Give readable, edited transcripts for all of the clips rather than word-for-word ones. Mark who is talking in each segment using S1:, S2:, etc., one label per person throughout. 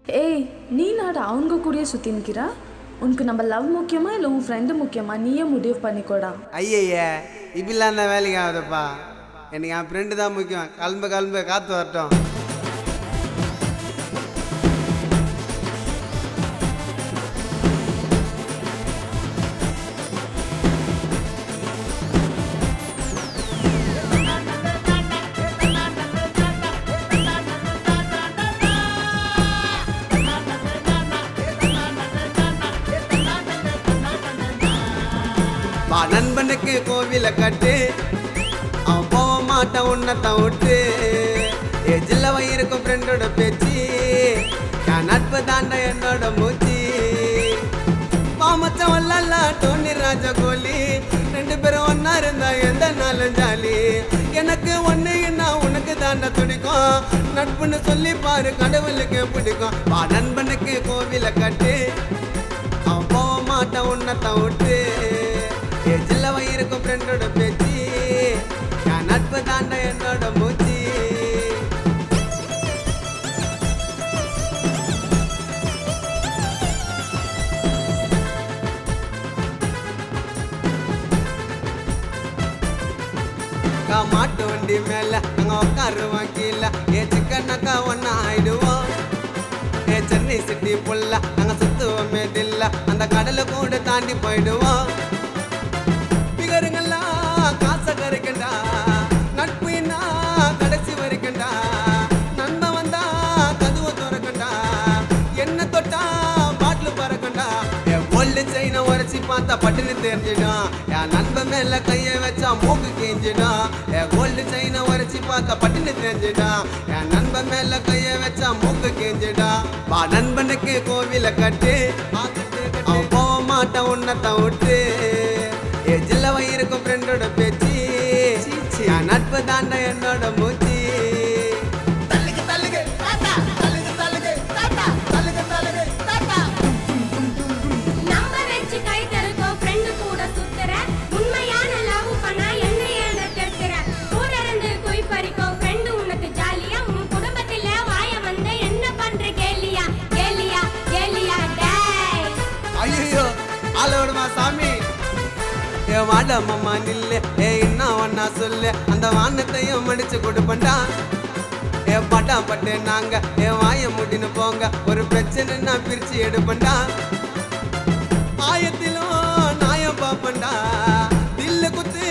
S1: ஏய் நீ நாடா அவங்க கூடயே சுற்றி நிற்கிறா உனக்கு நம்ம லவ் முக்கியமா இல்லை உன் ஃப்ரெண்டு முக்கியமா நீயே முடிவு பண்ணிக்கோடா.
S2: ஐயய்யா இப்படிலாம் அந்த வேலைக்கு ஆகுதுப்பா. எனக்கு என் ஃப்ரெண்டு தான் முக்கியம். கிளம்பு காற்று வரட்டும். நண்பனுக்கு கோவில கட்டு அவன் போக மாட்டான் உன்னத்தான் விட்டு ஜில்லவ இருக்கும் ஃப்ரெண்டோட பேச்சு என் நட்பு தாண்ட என்னோட மூச்சு மாமச்சம் வல்லல்ல டோனி ராஜா கோலி ரெண்டு பேரும் ஒன்னா இருந்தா எந்த நாளும் ஜாலி எனக்கு ஒன்னுன்னா உனக்கு தாண்ட துடிக்கும் நட்புன்னு சொல்லி பாரு கடவுளுக்கு பிடிக்கும் வா நண்பனுக்கு கோவில கட்டு அவன் போக மாட்டான் உன்னத்தான் விட்டு ஜில்லவ இருக்கும் ஃப்ரெண்டோட பேச்சு என் நட்பு தாண்ட என்னோட மூச்சு மாட்டு வண்டி மேல நாங்க உட்காருவோம் கீழே சிக்கனாக்கா ஒன்னா ஆயிடுவோம் சென்னை சிட்டி புள்ள நாங்க சுத்துவோமே தில்ல அந்த கடலை கூட தாண்டி போயிடுவோம் காசை கரைக்கண்டா நட்புனா கடைசி வரைக்கண்டா நண்பன் வந்தா கதுவை துறக்கண்டா என்ன தொட்டா பாட்டில் பறக்கண்டா என் கொல்லு செயினை உரைச்சி பார்த்தா பட்டுன்னு தெரிஞ்சிடும் என் நண்பன் மேல கையை வச்சா மூக்கு கேஞ்சிடும் என் கொல்லு செயினை உரைச்சி பார்த்தா பட்டுன்னு தெரிஞ்சிடும் என் நண்பன் மேல கையை வச்சா மூக்கு கேஞ்சிடும் வா நண்பனுக்கு கோவில கட்டு அவன் போக மாட்டான் உன்னத்தான் விட்டு ஜில்லவ இருக்கும் ஃப்ரெண்டோட பேச்சு என் நட்பு தாண்ட என்னோட மூச்சு ஐயோ ஆளோடுமா சாமி வாடம்மா நில்லு என்ன ஒன்னா சொல்லு அந்த வானத்தையும் மடிச்சு கொடுப்பண்டா பட்டா பட்டு நாங்க வாய முடின்னு போங்க ஒரு பிரச்சனை நான் பிரிச்சு எடுப்பண்டா ஆயத்திலும் நாயம் பாப்பண்டா தில்லு குத்து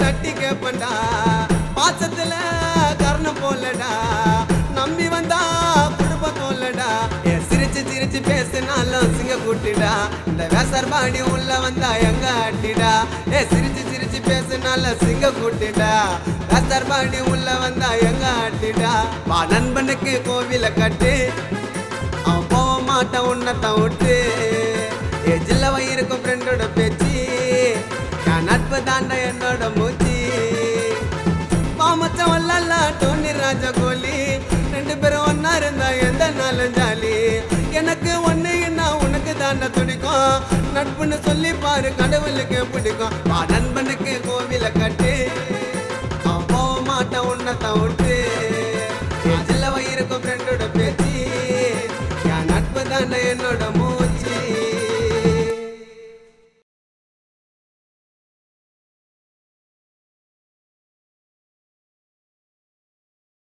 S2: தட்டி கேப்பண்டா பாசத்துல கர்ணம் போலடா நம்பி வந்தா குடும்பம் தோல்லடா சிரிச்சு சிரிச்சு பேசினாலும் சிங்க கூட்டிடா இந்த வேசர் பாடி உள்ள வந்தா எங்க அட்டிடா சிரிச்சு சிரிச்சு பேசினாலும் சிங்க கூட்டிடா வேசர் பாடி உள்ள வந்தா எங்க அட்டிடா வா நண்பனுக்கு கோவில கட்டு அவன் போக மாட்டான் உன்னத்தான் விட்டு ஜில்லவ இருக்கும் ஃப்ரெண்டோட பேச்சு என் நட்பு தாண்ட என்னோட மூச்சு மாமச்சம் வல்லல்ல டோனி ராஜா கோலி ரெண்டு பேரும் ஒன்னா இருந்தா எந்த நாளும் ஜாலி எனக்கு ஒன்னுன்னா உனக்கு தாண்ட துடிக்கும் நட்புன்னு சொல்லி பாரு கடவுளுக்கு பிடிக்கும் வா நண்பனுக்கு கோவில கட்டு அவன் போக மாட்டான் உன்னத்தான் விட்டு